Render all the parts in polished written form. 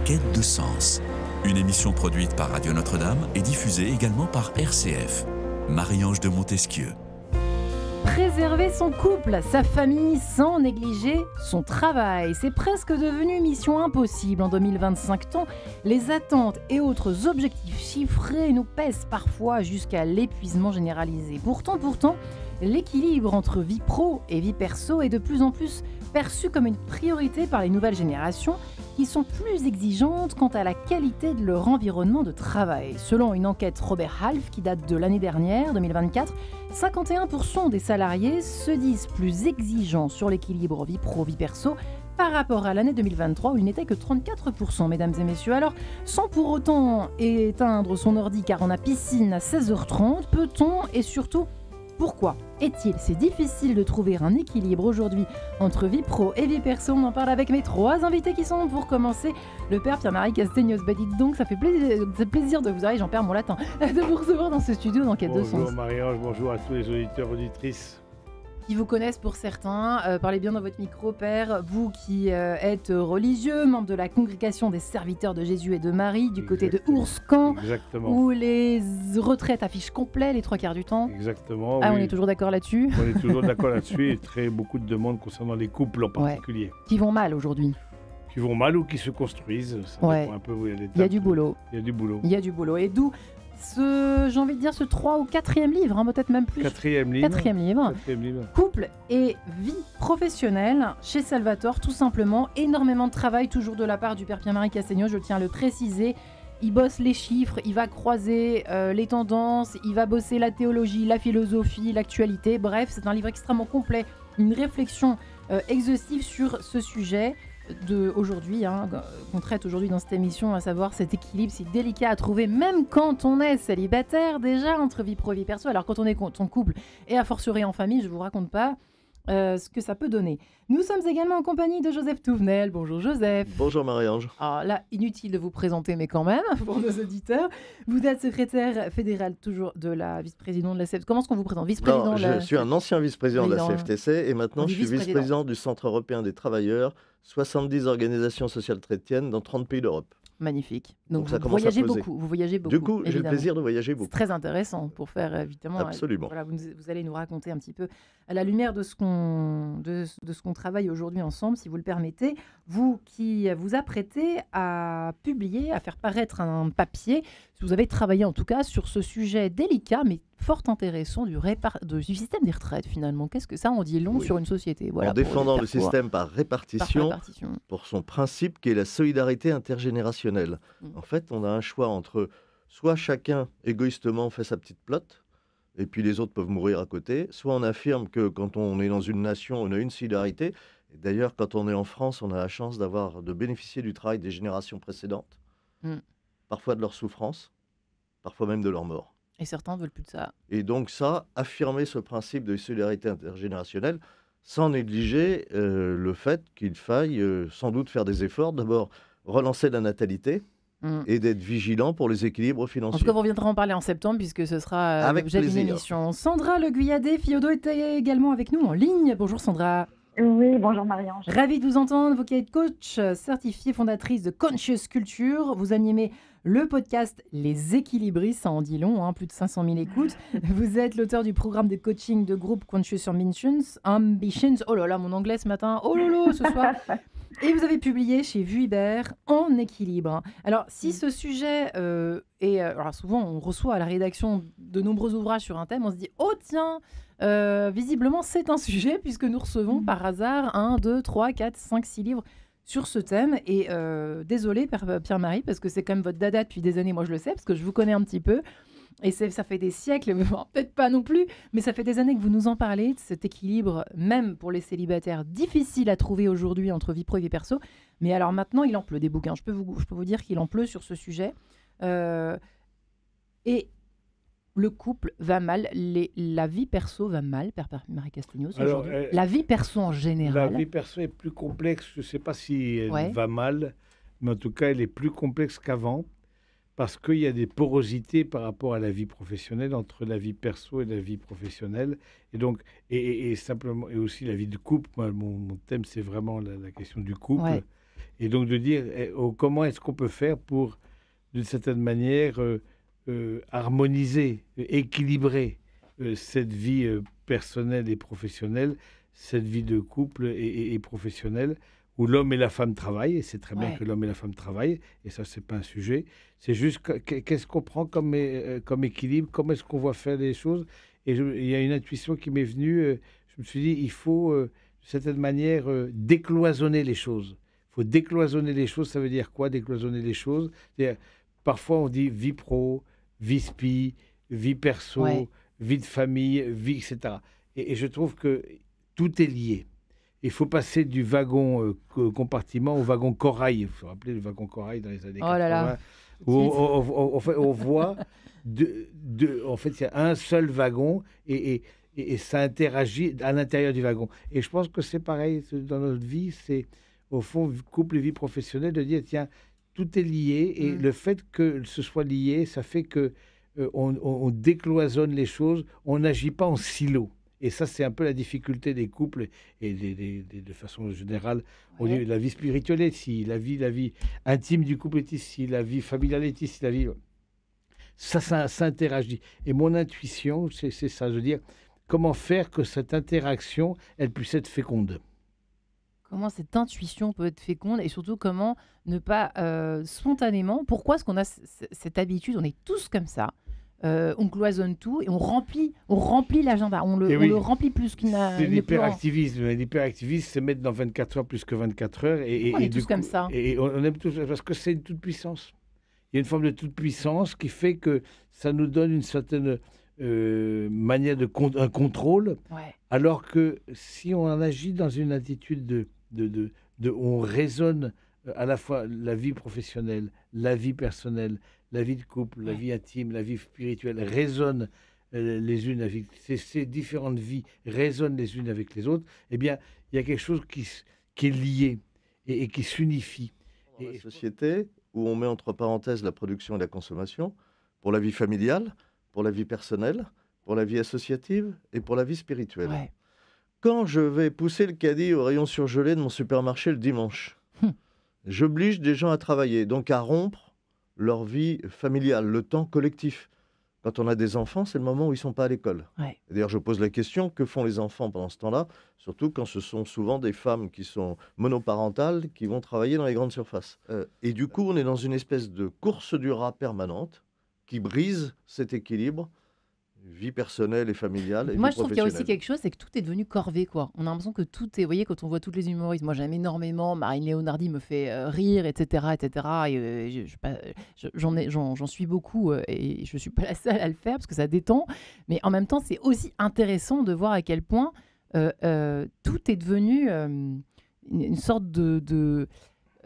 quête de sens. Une émission produite par Radio Notre-Dame et diffusée également par RCF. Marie-Ange de Montesquieu. Préserver son couple, sa famille, sans négliger son travail. C'est presque devenu mission impossible en 2025, tant les attentes et autres objectifs chiffrés nous pèsent parfois jusqu'à l'épuisement généralisé. Pourtant, l'équilibre entre vie pro et vie perso est de plus en plus perçu comme une priorité par les nouvelles générations qui sont plus exigeantes quant à la qualité de leur environnement de travail. Selon une enquête Robert Half qui date de l'année dernière, 2024, 51% des salariés se disent plus exigeants sur l'équilibre vie pro-vie perso par rapport à l'année 2023 où il n'était que 34%, mesdames et messieurs. Alors, sans pour autant éteindre son ordi car on a piscine à 16h30, peut-on et surtout pourquoi est-il si difficile de trouver un équilibre aujourd'hui entre vie pro et vie perso? On en parle avec mes trois invités qui sont, pour commencer, le père Pierre-Marie Castegnos. Dites donc, ça fait plaisir de vous avoir, j'en perds mon latin, de vous recevoir dans ce studio d'Enquête de Sens. Bonjour Marie-Ange, bonjour à tous les auditeurs, auditrices. Qui vous connaissent pour certains, parlez bien dans votre micro, père, vous qui êtes religieux, membre de la congrégation des serviteurs de Jésus et de Marie, du côté de Ourscan, où les retraites affichent complet les 3/4 du temps. Exactement. Ah, oui. On est toujours d'accord là-dessus? On est toujours d'accord là-dessus, et beaucoup de demandes concernant les couples en particulier. Ouais. Qui vont mal aujourd'hui. Qui vont mal ou qui se construisent, ça dépend un peu où il y a du boulot. Il y a du boulot. Il y a du boulot, et d'où j'ai envie de dire ce 3 ou 4e livre, peut-être même plus. 4e livre. Couple et vie professionnelle chez Salvatore, tout simplement. Énormément de travail, toujours de la part du père Pierre-Marie Castegnos, je tiens à le préciser. Il bosse les chiffres, il va croiser les tendances, il va bosser la théologie, la philosophie, l'actualité. Bref, c'est un livre extrêmement complet, une réflexion exhaustive sur ce sujet d'aujourd'hui, qu'on traite aujourd'hui dans cette émission, à savoir cet équilibre si délicat à trouver, même quand on est célibataire déjà, entre vie pro et vie perso. Alors quand on est en couple et a fortiori en famille, je vous raconte pas ce que ça peut donner. Nous sommes également en compagnie de Joseph Touvenel. Bonjour Joseph. Bonjour Marie-Ange. Alors là, inutile de vous présenter, mais quand même, pour nos auditeurs. Vous êtes secrétaire fédéral toujours de la vice-présidente de la CFTC. Comment est-ce qu'on vous présente? Vice-président Je suis un ancien vice-président de la CFTC et maintenant je suis vice-président du Centre européen des travailleurs, 70 organisations sociales chrétiennes dans 30 pays d'Europe. Magnifique. Donc vous voyagez beaucoup. Du coup, j'ai le plaisir de voyager beaucoup. C'est très intéressant pour faire évidemment. Absolument. Voilà, vous allez nous raconter un petit peu à la lumière de ce qu'on travaille aujourd'hui ensemble, si vous le permettez. Vous qui vous apprêtez à publier, à faire paraître un papier, vous avez travaillé en tout cas sur ce sujet délicat mais fort intéressant du système des retraites finalement. Qu'est-ce que ça en dit long sur une société? Voilà, en défendant le système par répartition, pour son principe qui est la solidarité intergénérationnelle. En fait, on a un choix entre soit chacun égoïstement fait sa petite plotte, et puis les autres peuvent mourir à côté, soit on affirme que quand on est dans une nation, on a une solidarité. Et d'ailleurs, quand on est en France, on a la chance de bénéficier du travail des générations précédentes, parfois de leur souffrance, parfois même de leur mort. Et certains ne veulent plus de ça. Et donc ça, affirmer ce principe de solidarité intergénérationnelle, sans négliger le fait qu'il faille sans doute faire des efforts, d'abord relancer la natalité, et d'être vigilant pour les équilibres financiers. En tout cas, on reviendra en parler en septembre puisque ce sera l'objet d'une émission. Sandra Le Guyadé, Fiodo était également avec nous en ligne. Bonjour Sandra. Oui, bonjour Marie-Ange. Ravie de vous entendre, vous qui êtes coach certifiée fondatrice de Conscious Culture. Vous animez le podcast Les Équilibristes, ça en dit long, plus de 500 000 écoutes. Vous êtes l'auteur du programme de coaching de groupe Conscious Ambitions. Oh là là, mon anglais ce matin, oh lolo ce soir. Et vous avez publié chez Vuibert En équilibre. Alors, si ce sujet alors souvent on reçoit à la rédaction de nombreux ouvrages sur un thème, on se dit oh tiens, visiblement c'est un sujet puisque nous recevons par hasard 1, 2, 3, 4, 5, 6 livres sur ce thème. Et désolé Pierre-Marie, parce que c'est quand même votre dada depuis des années, moi je le sais, parce que je vous connais un petit peu. Et ça fait des siècles, peut-être pas non plus, mais ça fait des années que vous nous en parlez, de cet équilibre, même pour les célibataires, difficile à trouver aujourd'hui entre vie pro et vie perso. Mais alors maintenant, il en pleut des bouquins. Je peux vous dire qu'il en pleut sur ce sujet. Et le couple va mal, la vie perso va mal, Père Marie Castegnos, aujourd'hui. La vie perso en général. La vie perso est plus complexe, je ne sais pas si elle va mal, mais en tout cas, elle est plus complexe qu'avant. Parce qu'il y a des porosités par rapport à la vie professionnelle, entre la vie perso et la vie professionnelle. Et donc, simplement, et aussi la vie de couple. Moi, mon thème, c'est vraiment la question du couple. Et donc de dire comment est-ce qu'on peut faire pour, d'une certaine manière, harmoniser, équilibrer cette vie personnelle et professionnelle, cette vie de couple et professionnelle, où l'homme et la femme travaillent, et c'est très bien que l'homme et la femme travaillent, et ça, c'est pas un sujet. C'est juste qu'est-ce qu'on prend comme équilibre, comment est-ce qu'on va faire les choses. Et il y a une intuition qui m'est venue, je me suis dit, il faut, d'une certaine manière, décloisonner les choses. Il faut décloisonner les choses, ça veut dire quoi, décloisonner les choses? C'est-à-dire, parfois, on dit vie pro, vie spi, vie perso, vie de famille, vie, etc. Et je trouve que tout est lié. Il faut passer du wagon compartiment au wagon corail. Il faut rappeler le wagon corail dans les années 80. Où on voit, en fait, il y a un seul wagon et ça interagit à l'intérieur du wagon. Et je pense que c'est pareil dans notre vie. C'est, au fond, couple et vie professionnelle, de dire, tiens, tout est lié. Et le fait que ce soit lié, ça fait que on décloisonne les choses. On n'agit pas en silo. Et ça, c'est un peu la difficulté des couples et de façon générale. On dit la vie spirituelle est ici, la vie intime du couple est ici, la vie familiale est ici, la vie... Ça interagit. Et mon intuition, c'est ça, je veux dire, comment faire que cette interaction, elle puisse être féconde. Comment cette intuition peut être féconde et surtout comment ne pas spontanément... Pourquoi est-ce qu'on a cette habitude, on est tous comme ça, on cloisonne tout et on remplit l'agenda. On le remplit plus qu'il n'a... C'est l'hyperactivisme. L'hyperactivisme, c'est mettre dans 24 heures plus que 24 heures. On est tous comme ça. Et on aime tous, parce que c'est une toute-puissance. Il y a une forme de toute-puissance qui fait que ça nous donne une certaine manière un contrôle. Alors que si on en agit dans une attitude on raisonne à la fois la vie professionnelle, la vie personnelle, la vie de couple, la vie intime, la vie spirituelle résonnent les unes avec... Ces différentes vies résonnent les unes avec les autres, eh bien, il y a quelque chose qui est lié et qui s'unifie. Dans la société où on met entre parenthèses la production et la consommation, pour la vie familiale, pour la vie personnelle, pour la vie associative et pour la vie spirituelle. Quand je vais pousser le caddie au rayon surgelé de mon supermarché le dimanche, j'oblige des gens à travailler, donc à rompre leur vie familiale, le temps collectif. Quand on a des enfants, c'est le moment où ils ne sont pas à l'école. D'ailleurs, je pose la question, que font les enfants pendant ce temps-là? Surtout quand ce sont souvent des femmes qui sont monoparentales, qui vont travailler dans les grandes surfaces. Et du coup, on est dans une espèce de course du rat permanente qui brise cet équilibre vie personnelle et familiale. Moi, je trouve qu'il y a aussi quelque chose, c'est que tout est devenu corvée, quoi. On a l'impression que tout est... Vous voyez, quand on voit toutes les humoristes, moi j'aime énormément, Marine Léonardi me fait rire, etc. etc. Et j'en suis beaucoup et je ne suis pas la seule à le faire parce que ça détend. Mais en même temps, c'est aussi intéressant de voir à quel point tout est devenu une sorte de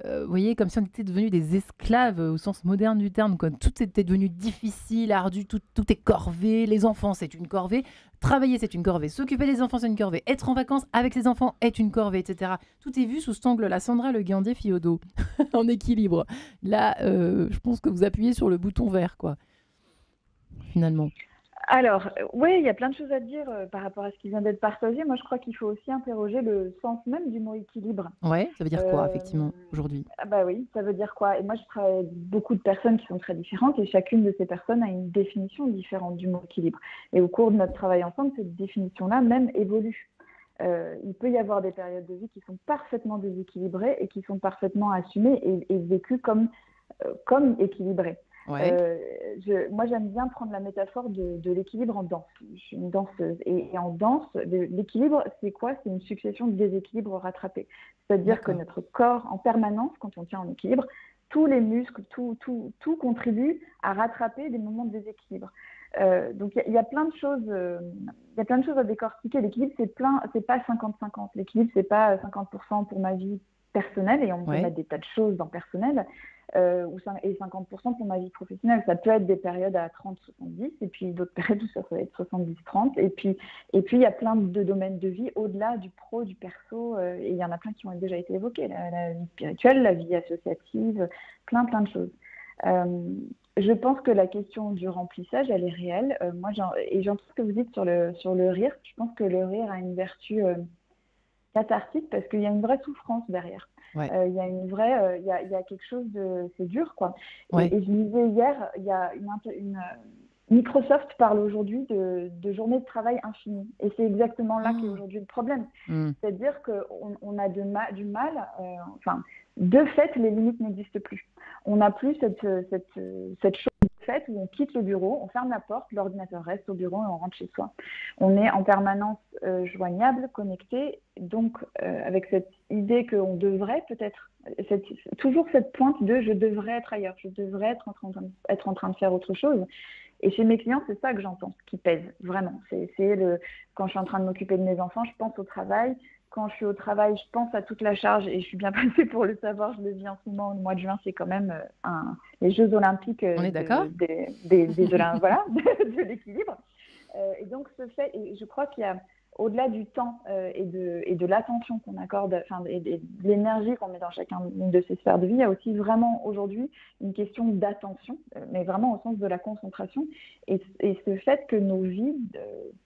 vous voyez, comme si on était devenus des esclaves au sens moderne du terme, quoi. Tout était devenu difficile, ardu, tout est corvée. Les enfants, c'est une corvée. Travailler, c'est une corvée. S'occuper des enfants, c'est une corvée. Être en vacances avec ses enfants est une corvée, etc. Tout est vu sous cet angle-là. Sandra Le Guyandet, Fiodo, en équilibre. Là, je pense que vous appuyez sur le bouton vert, quoi, finalement. Alors, oui, il y a plein de choses à dire par rapport à ce qui vient d'être partagé. Moi, je crois qu'il faut aussi interroger le sens même du mot équilibre. Oui, ça veut dire quoi, effectivement, aujourd'hui? Bah oui, ça veut dire quoi? Et moi, je travaille avec beaucoup de personnes qui sont très différentes et chacune de ces personnes a une définition différente du mot équilibre. Et au cours de notre travail ensemble, cette définition-là même évolue. Il peut y avoir des périodes de vie qui sont parfaitement déséquilibrées et qui sont parfaitement assumées et vécues comme équilibrées. Moi, j'aime bien prendre la métaphore de l'équilibre en danse. Je suis une danseuse. Et en danse, l'équilibre, c'est quoi? C'est une succession de déséquilibres rattrapés. C'est-à-dire que notre corps, en permanence, quand on tient en équilibre, tous les muscles, tout contribue à rattraper des moments de déséquilibre. Donc, il y a plein de choses à décortiquer. L'équilibre, c'est pas 50-50. L'équilibre, c'est pas 50% pour ma vie personnelle, et on peut mettre des tas de choses dans personnel, et 50% pour ma vie professionnelle. Ça peut être des périodes à 30-70, et puis d'autres périodes où ça va être 70-30, et puis il y a plein de domaines de vie au-delà du pro, du perso, et il y en a plein qui ont déjà été évoqués, la vie spirituelle, la vie associative, plein de choses. Je pense que la question du remplissage, elle est réelle. Moi, et j'entends ce que vous dites sur le rire. Je pense que le rire a une vertu cathartique parce qu'il y a une vraie souffrance derrière. Il y a une vraie, il y a quelque chose de, c'est dur quoi. Et je lisais hier, il y a Microsoft parle aujourd'hui de journée de travail infinie. Et c'est exactement là qu'est aujourd'hui le problème. C'est-à-dire qu'on a du mal, de fait, les limites n'existent plus. On n'a plus cette chose de fait où on quitte le bureau, on ferme la porte, l'ordinateur reste au bureau et on rentre chez soi. On est en permanence joignable, connecté, donc avec cette idée qu'on devrait peut-être, toujours cette pointe de je devrais être ailleurs, je devrais être en train de faire autre chose. Et chez mes clients, c'est ça que j'entends, qui pèse, vraiment. Quand je suis en train de m'occuper de mes enfants, je pense au travail. Quand je suis au travail, je pense à toute la charge, et je suis bien placée pour le savoir, je le vis en ce moment, le mois de juin, c'est quand même les Jeux Olympiques On est d'accord de l'équilibre. Et donc, et je crois qu'il y a, au-delà du temps et de l'attention qu'on accorde, et de l'énergie qu'on met dans chacune de ces sphères de vie, il y a aussi vraiment aujourd'hui une question d'attention, mais vraiment au sens de la concentration. Et ce fait que nos vies,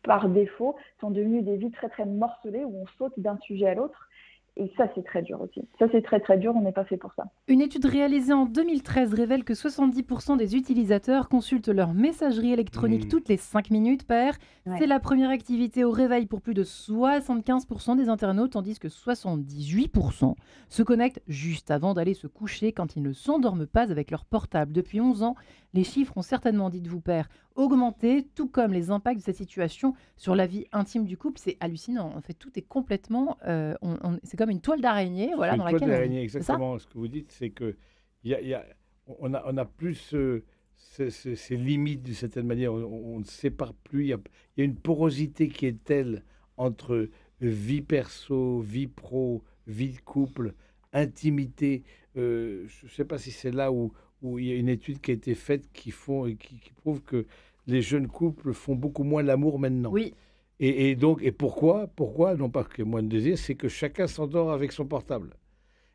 par défaut, sont devenues des vies très très morcelées, où on saute d'un sujet à l'autre. Et ça, c'est très dur aussi. Ça, c'est très, très dur. On n'est pas fait pour ça. Une étude réalisée en 2013 révèle que 70% des utilisateurs consultent leur messagerie électronique toutes les 5 minutes, Père. Ouais. C'est la première activité au réveil pour plus de 75% des internautes, tandis que 78% se connectent juste avant d'aller se coucher quand ils ne s'endorment pas avec leur portable. Depuis 11 ans, les chiffres ont certainement, dites-vous, Père, augmenté, tout comme les impacts de cette situation sur la vie intime du couple. C'est hallucinant. En fait, tout est complètement... c'est comme une toile d'araignée. Voilà, dans laquelle toile d'araignée, exactement. Ce que vous dites, c'est que on a plus ces limites d'une certaine manière. On ne sépare plus. Il y a une porosité qui est telle entre vie perso, vie pro, vie de couple, intimité. Je ne sais pas si c'est là où il y a une étude qui a été faite qui prouve que les jeunes couples font beaucoup moins l'amour maintenant. Oui. Et pourquoi non pas que moins de désir, c'est que chacun s'endort avec son portable.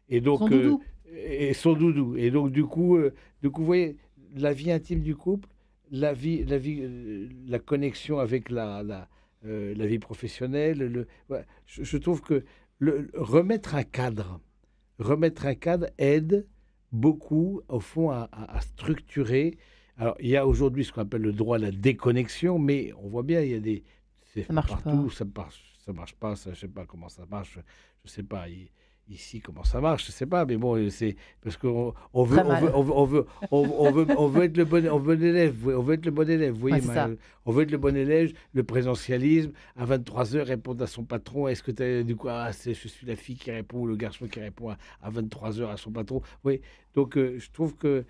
Et donc, son doudou. Et son doudou. Et donc, du coup, vous voyez, la vie intime du couple, la connexion avec la vie professionnelle. Je trouve que remettre un cadre aide beaucoup, au fond, à structurer. Alors, il y a aujourd'hui ce qu'on appelle le droit à la déconnexion, mais on voit bien, il y a des... Ça marche partout, pas. Ça marche pas, ça, je sais pas comment ça marche, je sais pas ici comment ça marche, je sais pas, mais bon, c'est parce qu'on veut être le bon élève, on veut être le bon élève, vous voyez, on veut être le bon élève, le présentialisme, à 23h répondre à son patron, est-ce que tu as du coup, je suis la fille qui répond, ou le garçon qui répond à 23h à son patron, oui, donc je trouve que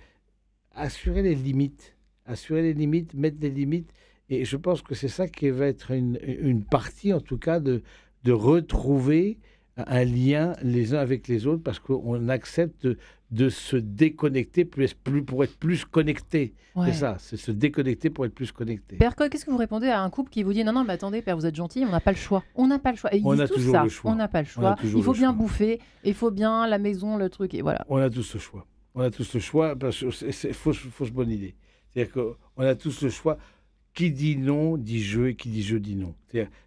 assurer les limites, mettre des limites. Et je pense que c'est ça qui va être une partie, en tout cas, de retrouver un lien les uns avec les autres, parce qu'on accepte de se déconnecter pour être plus connecté. Ouais. C'est ça, c'est se déconnecter pour être plus connecté. Père, qu'est-ce que vous répondez à un couple qui vous dit non, mais attendez, Père, vous êtes gentil, on n'a pas le choix. On n'a pas le choix. Et on a toujours ça. Le choix. On n'a pas le choix. Il faut bien bouffer, il faut bien la maison, le truc, et voilà. On a tous le choix. Parce que c'est fausse bonne idée. C'est-à-dire qu'on a tous le choix. Qui dit non dit jeu, et qui dit jeu dit non.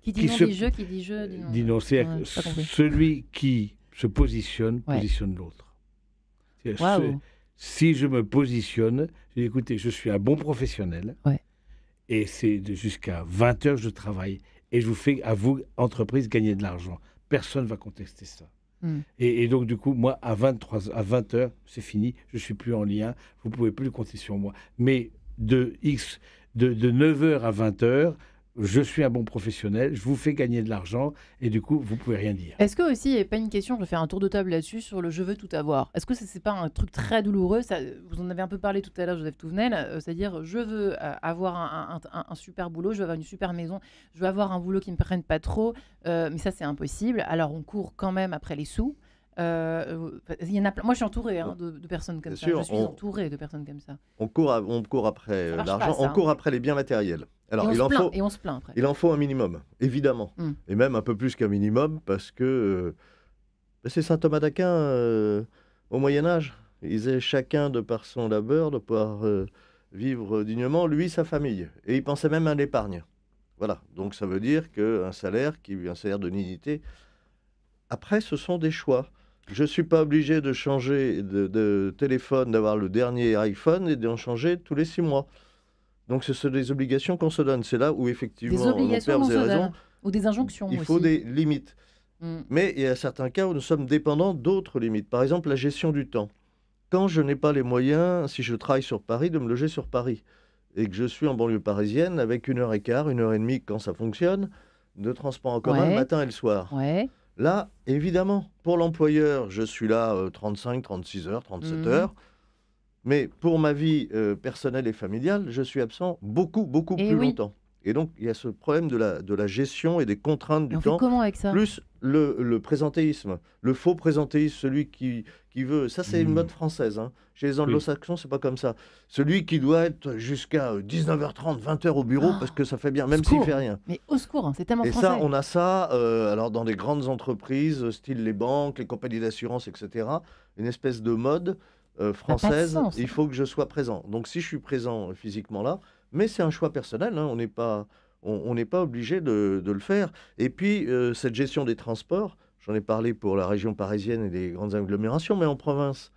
Qui dit non dit jeu, qui dit jeu dit non. C'est-à-dire celui qui se positionne l'autre. Si je me positionne, je dis écoutez, je suis un bon professionnel, et c'est jusqu'à 20h je travaille, et je vous fais, à vous, entreprise, gagner de l'argent. Personne ne va contester ça. Et donc, du coup, moi, à 20h, c'est fini, je ne suis plus en lien, vous ne pouvez plus compter sur moi. Mais de 9h à 20h, je suis un bon professionnel, je vous fais gagner de l'argent, et du coup, vous ne pouvez rien dire. Est-ce que aussi, il n'y a pas une question, je vais faire un tour de table là-dessus, sur le « je veux tout avoir ». Est-ce que ce n'est pas un truc très douloureux vous en avez un peu parlé tout à l'heure, Joseph Touvenel, c'est-à-dire je veux avoir un super boulot, je veux avoir une super maison, je veux avoir un boulot qui ne me prenne pas trop, mais ça, c'est impossible. Alors, on court quand même après les sous. Il y en a plein. Moi, je suis entourée de personnes comme ça. Je suis entourée de personnes comme ça. On court après l'argent, on court après les biens matériels. Alors, et on se plaint après. Il en faut un minimum, évidemment, et même un peu plus qu'un minimum, parce que c'est saint Thomas d'Aquin au Moyen Âge. Il disait chacun de par son labeur de pouvoir vivre dignement, lui, sa famille, et il pensait même à l'épargne. Voilà. Donc, ça veut dire qu'un salaire de dignité Après, ce sont des choix. Je ne suis pas obligé de changer de téléphone, d'avoir le dernier iPhone et d'en changer tous les 6 mois. Donc, ce sont des obligations qu'on se donne. C'est là où, effectivement, des obligations vous avez raison. Ou des injonctions Il aussi. faut des limites. Mais il y a certains cas où nous sommes dépendants d'autres limites. Par exemple, la gestion du temps. Quand je n'ai pas les moyens, si je travaille sur Paris, de me loger sur Paris, et que je suis en banlieue parisienne, avec 1h15, 1h30 quand ça fonctionne, de transport en commun le matin et le soir. Ouais. Là, évidemment, pour l'employeur, je suis là 35, 36 heures, 37 heures. Mais pour ma vie personnelle et familiale, je suis absent beaucoup plus longtemps. Et donc, il y a ce problème de la gestion et des contraintes du temps. Comment avec ça ? Plus le présentéisme, le faux présentéisme, celui qui veut... Ça, c'est une mode française. Hein. Chez les anglo-saxons, c'est pas comme ça. Celui qui doit être jusqu'à 19h30, 20h au bureau parce que ça fait bien, même s'il fait rien. Mais au secours, hein, c'est tellement français. Et ça, on a ça alors dans des grandes entreprises, style les banques, les compagnies d'assurance, etc. Une espèce de mode française. Il faut que je sois présent. Donc, si je suis présent physiquement là, mais c'est un choix personnel, hein, on n'est pas obligé de le faire. Et puis, cette gestion des transports, j'en ai parlé pour la région parisienne et les grandes agglomérations, mais en province,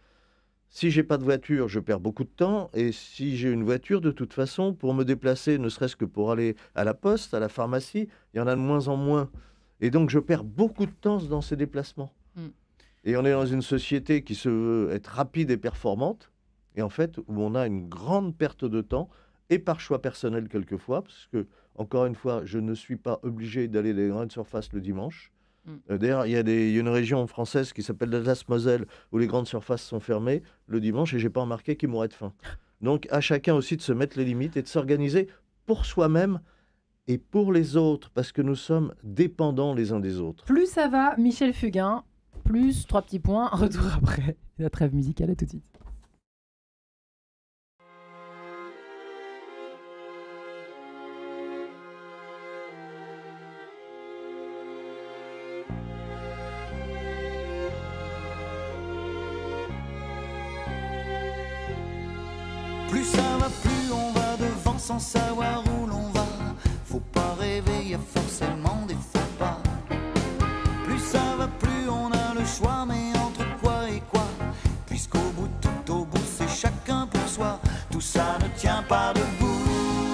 si j'ai pas de voiture, je perds beaucoup de temps. Et si j'ai une voiture, de toute façon, pour me déplacer, ne serait-ce que pour aller à la poste, à la pharmacie, il y en a de moins en moins. Et donc, je perds beaucoup de temps dans ces déplacements. Et on est dans une société qui se veut être rapide et performante, et en fait, où on a une grande perte de temps, et par choix personnel quelquefois, parce que, encore une fois, je ne suis pas obligé d'aller dans les grandes surfaces le dimanche. D'ailleurs, il y a une région française qui s'appelle l'Alsace-Moselle, où les grandes surfaces sont fermées le dimanche, et je n'ai pas remarqué qu'ils mourraient de faim. Donc, à chacun aussi de se mettre les limites et de s'organiser pour soi-même et pour les autres, parce que nous sommes dépendants les uns des autres. Plus ça va, Michel Fugain, plus 3 petits points, retour après la trêve musicale, à tout de suite. Plus ça va, plus on va devant sans savoir où l'on va. Faut pas rêver, y a forcément des faux pas. Plus ça va, plus on a le choix, mais entre quoi et quoi? Puisqu'au bout, tout au bout, c'est chacun pour soi. Tout ça ne tient pas debout,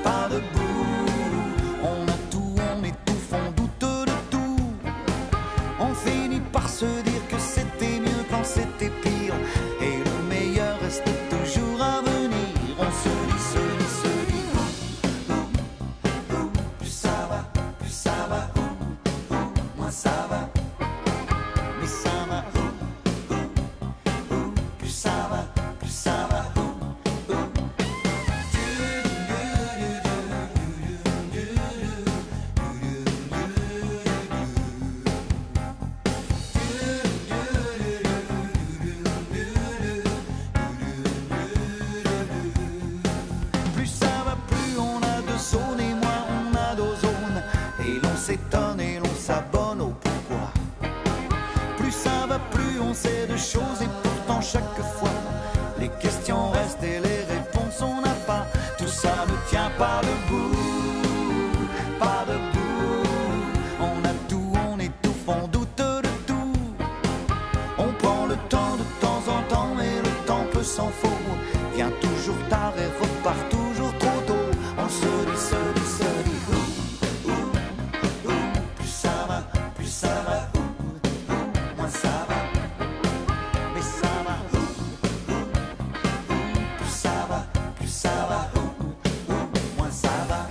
pas debout. On a tout, on étouffe, on doute de tout. On finit par se dire que c'était mieux quand c'était pire. Et le meilleur reste toujours à venir. On se dit, plus ça va, moins ça va. Mais ça va, plus ça va, plus ça va, plus on a de zones et moins on a d'ozone. Et l'on s'étonne et l'on s'abonne au pourquoi. Plus ça va, plus on sait de choses et pourtant chaque fois les questions restent et les réponses on n'a pas. Tout ça ne tient pas debout, pas debout. On a tout, on étouffe, on doute de tout. On prend le temps de temps en temps, mais le temps peu s'en faut. Vient toujours tard et repart toujours trop tôt. On se dit, plus ça va, moins ça va. Mais ça va, plus ça va, moins ça va.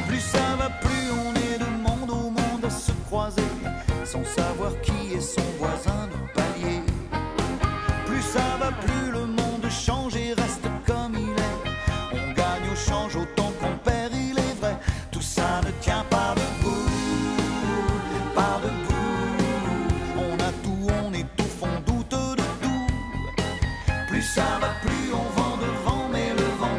Plus ça va, plus on est de monde au monde à se croiser, sans savoir qui est son voisin de palier. Plus ça va, plus le monde change et reste comme il est. On gagne au change autant qu'on perd, il est vrai. Tout ça ne tient pas debout, pas debout. On a tout, on étouffe, on doute de tout. Plus ça va, plus on vend devant, mais le vent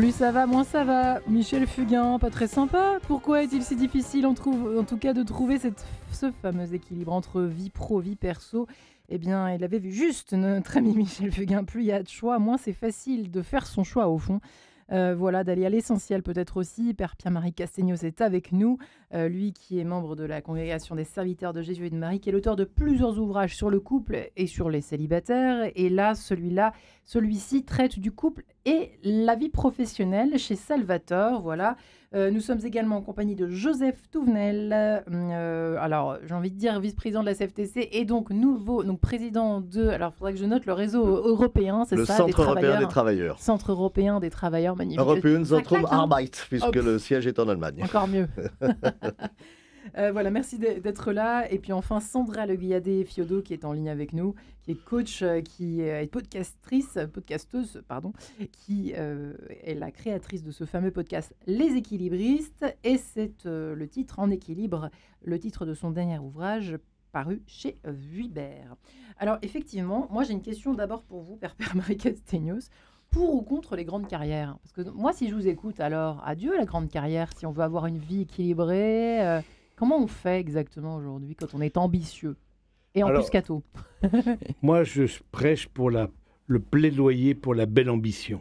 Plus ça va, moins ça va. Michel Fugain, pas très sympa. Pourquoi est-il si difficile, en tout cas, de trouver ce fameux équilibre entre vie pro, vie perso ? Eh bien, il avait vu juste, notre ami Michel Fugain. Plus il y a de choix, moins c'est facile de faire son choix au fond. Voilà, d'aller à l'essentiel peut-être aussi. Père Pierre-Marie Castegnos est avec nous, lui qui est membre de la Congrégation des Serviteurs de Jésus et de Marie, qui est l'auteur de plusieurs ouvrages sur le couple et sur les célibataires. Et là, celui-ci traite du couple et la vie professionnelle chez Salvator. Voilà. Nous sommes également en compagnie de Joseph Touvenel, alors j'ai envie de dire vice-président de la CFTC et donc président de, alors il faudrait que je note le réseau européen, c'est le ça, Centre européen des travailleurs. Centre européen des travailleurs, magnifique. Europäenzentrum Arbeit, puisque le siège est en Allemagne. Encore mieux. Voilà, merci d'être là. Et puis enfin, Sandra Le Guilladé-Fiodo qui est en ligne avec nous, qui est coach, qui est podcasteuse, qui est la créatrice de ce fameux podcast Les Équilibristes. Et c'est le titre En équilibre, le titre de son dernier ouvrage paru chez Vuibert. Alors effectivement, moi j'ai une question d'abord pour vous, Père Pierre-Marie Castegnos. Pour ou contre les grandes carrières ? Parce que moi, si je vous écoute, alors adieu la grande carrière, si on veut avoir une vie équilibrée. Comment on fait exactement aujourd'hui quand on est ambitieux ? Et en plus catho. Moi, je prêche pour le plaidoyer pour la belle ambition.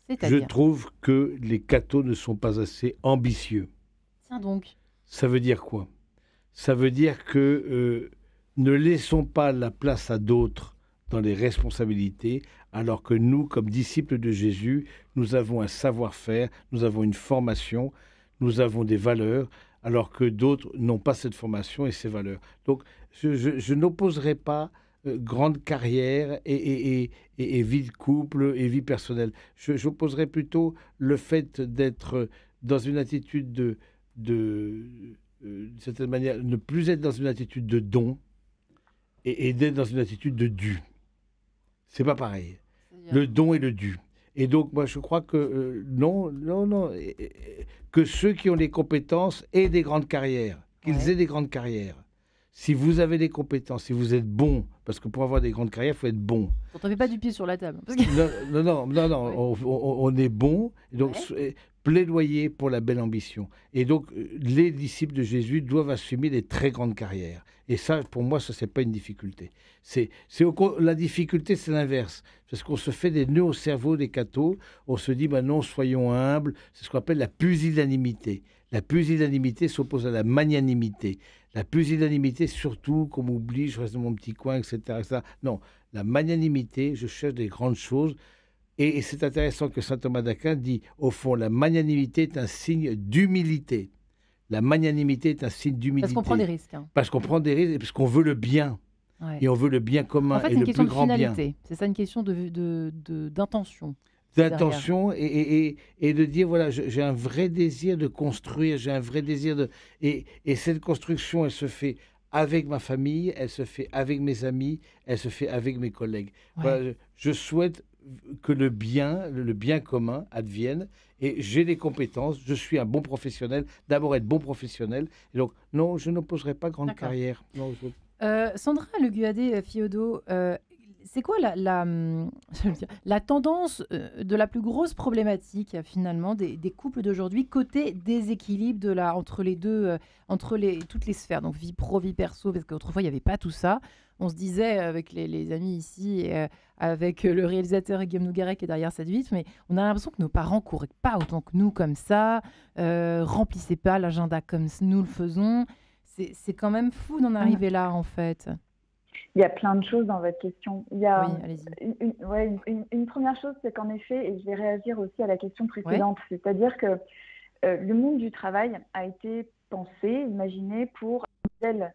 C'est-à-dire ? Je trouve que les cathos ne sont pas assez ambitieux. Tiens donc. Ça veut dire quoi ? Ça veut dire que ne laissons pas la place à d'autres dans les responsabilités, alors que nous, comme disciples de Jésus, nous avons un savoir-faire, nous avons une formation, nous avons des valeurs, alors que d'autres n'ont pas cette formation et ces valeurs. Donc, je n'opposerai pas grande carrière et vie de couple et vie personnelle. J'opposerai plutôt le fait d'être dans une attitude d'une certaine manière, ne plus être dans une attitude de don et d'être dans une attitude de dû. C'est pas pareil. Le don et le dû. Et donc, moi, je crois que non, que ceux qui ont des compétences aient des grandes carrières, qu'ils aient des grandes carrières. Si vous avez des compétences, si vous êtes bon, parce que pour avoir des grandes carrières, il faut être bon. On ne met pas du pied sur la table. Non, on est bon. Donc, plaidoyer pour la belle ambition. Et donc, les disciples de Jésus doivent assumer des très grandes carrières. Et ça, pour moi, ça, c'est pas une difficulté. La difficulté, c'est l'inverse. Parce qu'on se fait des nœuds au cerveau des cathos. On se dit, non, soyons humbles. C'est ce qu'on appelle la pusillanimité. La pusillanimité s'oppose à la magnanimité. La pusillanimité, surtout, qu'on m'oublie, je reste dans mon petit coin, etc. Non, la magnanimité, je cherche des grandes choses. Et c'est intéressant que saint Thomas d'Aquin dit, au fond, la magnanimité est un signe d'humilité. La magnanimité est un signe d'humilité. Parce qu'on prend des risques. Parce qu'on prend des risques et parce qu'on veut le bien. Ouais. Et on veut le bien commun et le plus grand bien. C'est ça, une question d'intention. D'intention et de dire, voilà, j'ai un vrai désir de construire, j'ai un vrai désir de... Et cette construction, elle se fait avec ma famille, elle se fait avec mes amis, elle se fait avec mes collègues. Ouais. Voilà, je souhaite que le bien commun advienne et j'ai des compétences, je suis un bon professionnel, d'abord être bon professionnel. Et donc, non, je n'opposerai pas grande carrière. Non, Sandra Le Guilladé-Fiodo, c'est quoi la tendance de la plus grosse problématique finalement des couples d'aujourd'hui côté déséquilibre entre les deux, toutes les sphères, donc vie pro, vie perso, parce qu'autrefois il n'y avait pas tout ça. On se disait avec les amis ici, avec le réalisateur Guillaume Nougaret qui est derrière cette vitre, mais on a l'impression que nos parents couraient pas autant que nous comme ça, remplissaient pas l'agenda comme nous le faisons. C'est quand même fou d'en arriver là en fait. Il y a plein de choses dans votre question. Il y a allez-y. Une première chose, c'est qu'en effet, et je vais réagir aussi à la question précédente, c'est-à-dire que le monde du travail a été pensé, imaginé pour un modèle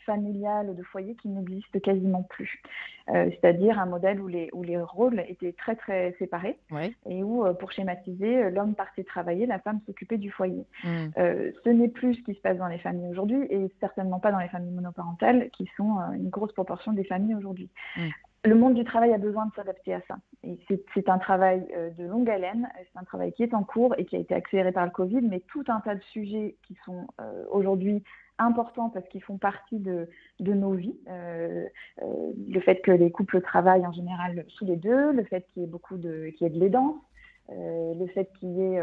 familial de foyer qui n'existe quasiment plus. C'est-à-dire un modèle où les rôles étaient très très séparés et où, pour schématiser, l'homme partait travailler, la femme s'occupait du foyer. Ce n'est plus ce qui se passe dans les familles aujourd'hui et certainement pas dans les familles monoparentales qui sont une grosse proportion des familles aujourd'hui. Le monde du travail a besoin de s'adapter à ça. Et c'est un travail de longue haleine, c'est un travail qui est en cours et qui a été accéléré par le Covid, mais tout un tas de sujets qui sont aujourd'hui importants parce qu'ils font partie de nos vies. Le fait que les couples travaillent en général sous les deux, le fait qu'il y ait qu'il y ait de l'aidance, le fait qu'il y ait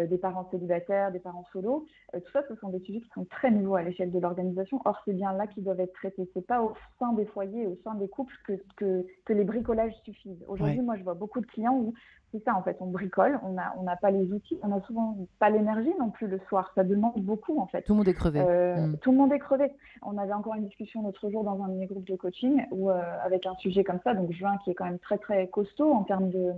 des parents célibataires, des parents solos, tout ça, ce sont des sujets qui sont très nouveaux à l'échelle de l'organisation. Or, c'est bien là qu'ils doivent être traités. C'est pas au sein des foyers, au sein des couples que les bricolages suffisent. Aujourd'hui, moi, je vois beaucoup de clients où c'est ça, en fait, on bricole, on n'a pas les outils, on n'a souvent pas l'énergie non plus le soir. Ça demande beaucoup, en fait. Tout le monde est crevé. Tout le monde est crevé. On avait encore une discussion l'autre jour dans un de mes groupes de coaching où, avec un sujet comme ça, donc juin qui est quand même très, très costaud en termes de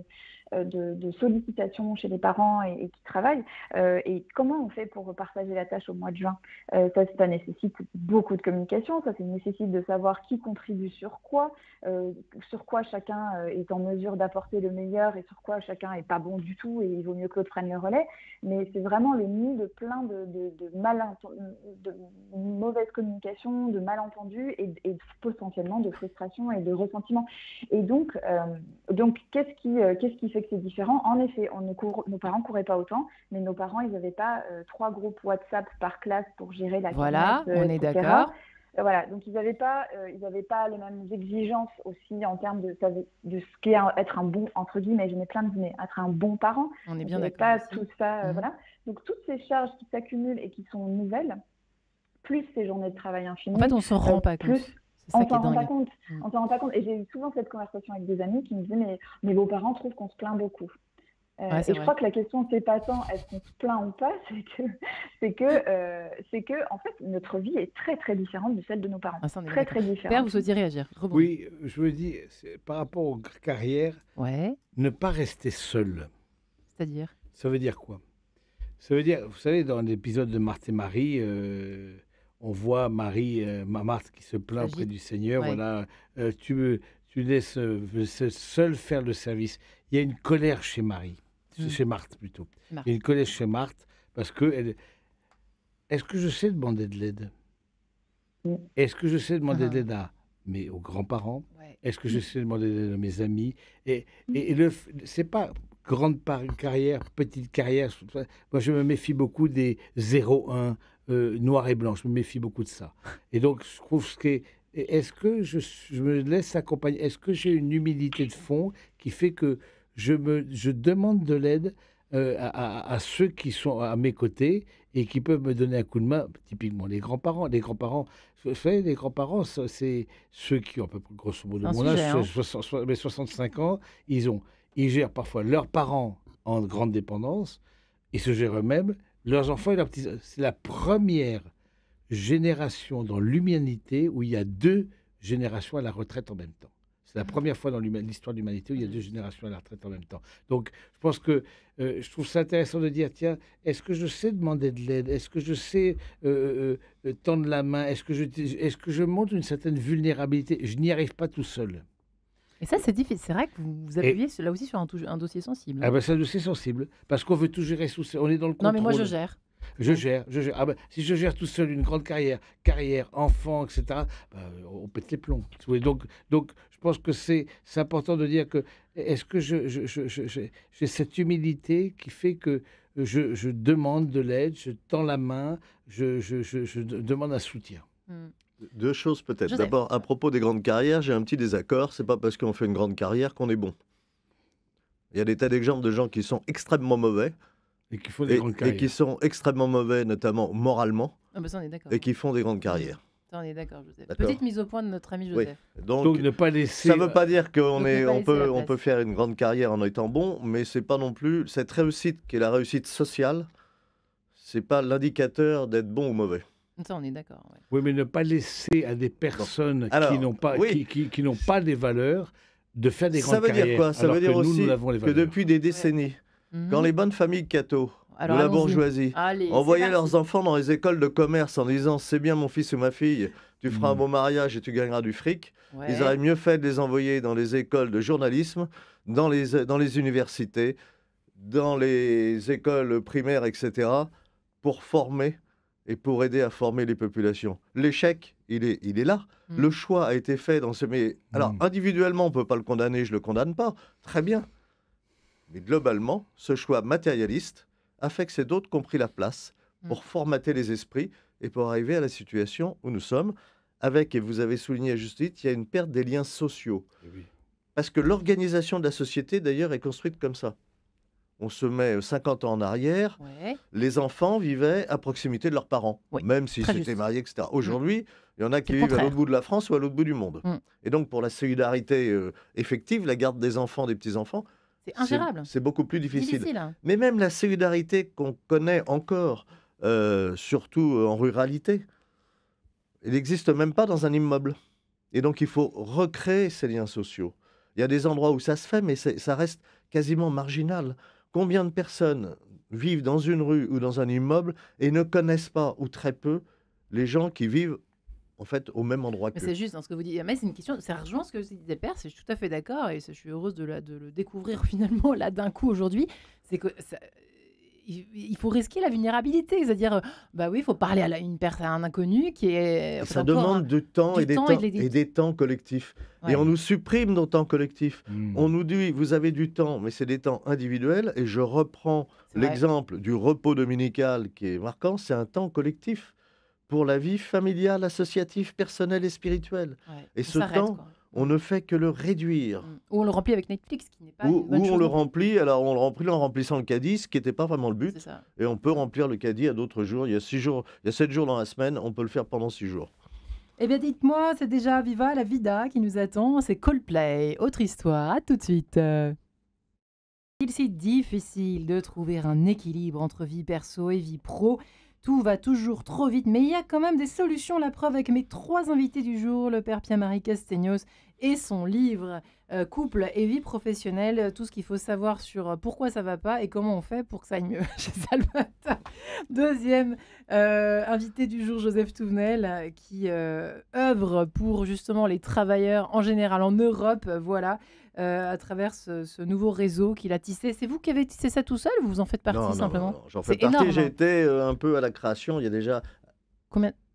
sollicitation chez les parents et qui travaillent. Et comment on fait pour partager la tâche au mois de juin? Ça nécessite beaucoup de communication, ça nécessite de savoir qui contribue sur quoi chacun est en mesure d'apporter le meilleur et sur quoi chacun n'est pas bon du tout et il vaut mieux que l'autre prenne le relais. Mais c'est vraiment le nid de plein de mauvaise communication, de malentendus et potentiellement de frustration et de ressentiment. Et donc qu'est-ce qui fait que c'est différent? En effet, nos parents couraient pas autant, mais nos parents, ils n'avaient pas 3 groupes WhatsApp par classe pour gérer la Voilà, classe, on est d'accord. Voilà, donc ils n'avaient pas les mêmes exigences aussi en termes de ce qu'est être un bon, entre guillemets, je mets plein de guillemets, être un bon parent. On est bien d'accord. Pas tout ça, voilà. Donc toutes ces charges qui s'accumulent et qui sont nouvelles, plus ces journées de travail infinies. En fait, on s'en rend pas compte. On s'en rend pas compte. On s'en rend pas compte. Et j'ai eu souvent cette conversation avec des amis qui me disaient mais vos parents trouvent qu'on se plaint beaucoup. Et je crois que la question c'est pas tant est-ce qu'on se plaint ou pas, c'est que en fait notre vie est très très différente de celle de nos parents. Très très différente. Père, vous souhaitez réagir? Oui, je me dis par rapport aux carrières, ne pas rester seul. C'est-à-dire? Ça veut dire quoi? Ça veut dire, vous savez, dans l'épisode de Marthe et Marie. On voit Marthe qui se plaint auprès du Seigneur. Voilà, tu laisses seul faire le service. Il y a une colère chez chez Marthe plutôt. Il y a une colère chez Marthe parce que est-ce que je sais demander de l'aide? Est-ce que je sais demander de l'aide aux grands-parents? Est-ce que je sais demander de l'aide à mes amis? Et c'est pas grande carrière, petite carrière. Moi, je me méfie beaucoup des 0-1. Noir et blanc, je me méfie beaucoup de ça. Et donc, je trouve est-ce que je me laisse accompagner? Est-ce que j'ai une humilité de fond qui fait que je demande de l'aide à ceux qui sont à mes côtés et qui peuvent me donner un coup de main? Typiquement, les grands-parents. Vous savez, les grands-parents, c'est ceux qui ont à peu près, grosso modo, mon âge, 65 ans, ils gèrent parfois leurs parents en grande dépendance, ils se gèrent eux-mêmes. Leurs enfants et leurs petits... C'est la première génération dans l'humanité où il y a 2 générations à la retraite en même temps. C'est la première fois dans l'histoire de l'humanité où il y a 2 générations à la retraite en même temps. Donc, je pense que je trouve ça intéressant de dire, tiens, est-ce que je sais demander de l'aide? Est-ce que je sais tendre la main? Est-ce que je montre une certaine vulnérabilité? Je n'y arrive pas tout seul. Et ça, c'est difficile. C'est vrai que vous appuyez là aussi sur un dossier sensible. Ah ben, c'est un dossier sensible, parce qu'on veut tout gérer on est dans le contrôle. Non, mais moi, je gère. Je gère. Ah ben, si je gère tout seul une grande carrière, enfant, etc., on pète les plombs. Donc, je pense que c'est important de dire que est-ce que j'ai cette humilité qui fait que je demande de l'aide, je tends la main, je demande un soutien. 2 choses peut-être. D'abord, à propos des grandes carrières, j'ai un petit désaccord. C'est pas parce qu'on fait une grande carrière qu'on est bon. Il y a des tas d'exemples de gens qui sont extrêmement mauvais et qui font des grandes carrières. Et qui sont extrêmement mauvais, notamment moralement, ça, on est d'accord. Et qui font des grandes carrières. Ça, on est d'accord, Joseph. Petite mise au point de notre ami Joseph. Oui. Donc ne pas laisser... Ça ne veut pas dire qu'on peut faire une grande carrière en étant bon, mais c'est pas non plus cette réussite qui est la réussite sociale. C'est pas l'indicateur d'être bon ou mauvais. Ça, on est d'accord. Oui, mais ne pas laisser à des personnes qui n'ont pas des valeurs de faire des grandes carrières. Ça veut dire quoi? Ça veut dire aussi que depuis des décennies, quand les bonnes familles catho de la bourgeoisie envoyaient leurs enfants dans les écoles de commerce en disant « c'est bien mon fils ou ma fille, tu feras un bon mariage et tu gagneras du fric », ils auraient mieux fait de les envoyer dans les écoles de journalisme, dans les universités, dans les écoles primaires, etc., pour former et pour aider à former les populations. L'échec, il est là. Le choix a été fait dans ce... Alors, individuellement, on ne peut pas le condamner, je ne le condamne pas. Très bien. Mais globalement, ce choix matérialiste a fait que c'est d'autres qui ont pris la place pour formater les esprits et pour arriver à la situation où nous sommes, avec, et vous avez souligné à juste titre, il y a une perte des liens sociaux. Parce que l'organisation de la société, d'ailleurs, est construite comme ça. on se met 50 ans en arrière, les enfants vivaient à proximité de leurs parents, même s'ils s'étaient mariés, etc. Aujourd'hui, il y en a qui vivent à l'autre bout de la France ou à l'autre bout du monde. Et donc, pour la solidarité effective, la garde des enfants, des petits-enfants, c'est ingérable. C'est beaucoup plus difficile. Mais même la solidarité qu'on connaît encore, surtout en ruralité, elle n'existe même pas dans un immeuble. Et donc, il faut recréer ces liens sociaux. Il y a des endroits où ça se fait, mais ça reste quasiment marginal. Combien de personnes vivent dans une rue ou dans un immeuble et ne connaissent pas, ou très peu, les gens qui vivent en fait au même endroit qu'eux. C'est juste dans ce que vous dites. Mais c'est une question, ça rejoint ce que vous dites, Père, je suis tout à fait d'accord et je suis heureuse de le découvrir finalement là d'un coup aujourd'hui. C'est que il faut risquer la vulnérabilité, c'est-à-dire, bah oui, il faut parler à une personne, à un inconnu qui est. Ça demande du temps et des temps collectifs. Ouais. Et on nous supprime nos temps collectifs. On nous dit, vous avez du temps, mais c'est des temps individuels. Et je reprends l'exemple du repos dominical qui est marquant, c'est un temps collectif pour la vie familiale, associative, personnelle et spirituelle. Ouais. Et ce temps, on ne fait que le réduire. Ou on le remplit avec Netflix, qui n'est pas une bonne chose. Ou on le remplit, alors on le remplit en remplissant le caddie, ce qui n'était pas vraiment le but. Et on peut remplir le caddie à d'autres jours. Il y a 7 jours dans la semaine, on peut le faire pendant 6 jours. Eh bien, dites-moi, c'est déjà Viva la Vida qui nous attend. C'est Coldplay, autre histoire. À tout de suite. Il est si difficile de trouver un équilibre entre vie perso et vie pro. Tout va toujours trop vite, mais il y a quand même des solutions. La preuve avec mes 3 invités du jour, le père Pierre-Marie Castegnos et son livre Couple et vie professionnelle, tout ce qu'il faut savoir sur pourquoi ça ne va pas et comment on fait pour que ça aille mieux chez Salvatore. Deuxième invité du jour, Joseph Touvenel, qui œuvre pour justement les travailleurs en général en Europe, voilà. À travers ce nouveau réseau qu'il a tissé. C'est vous qui avez tissé ça tout seul ou vous en faites partie simplement? Non, j'en fais partie. J'ai été un peu à la création il y a déjà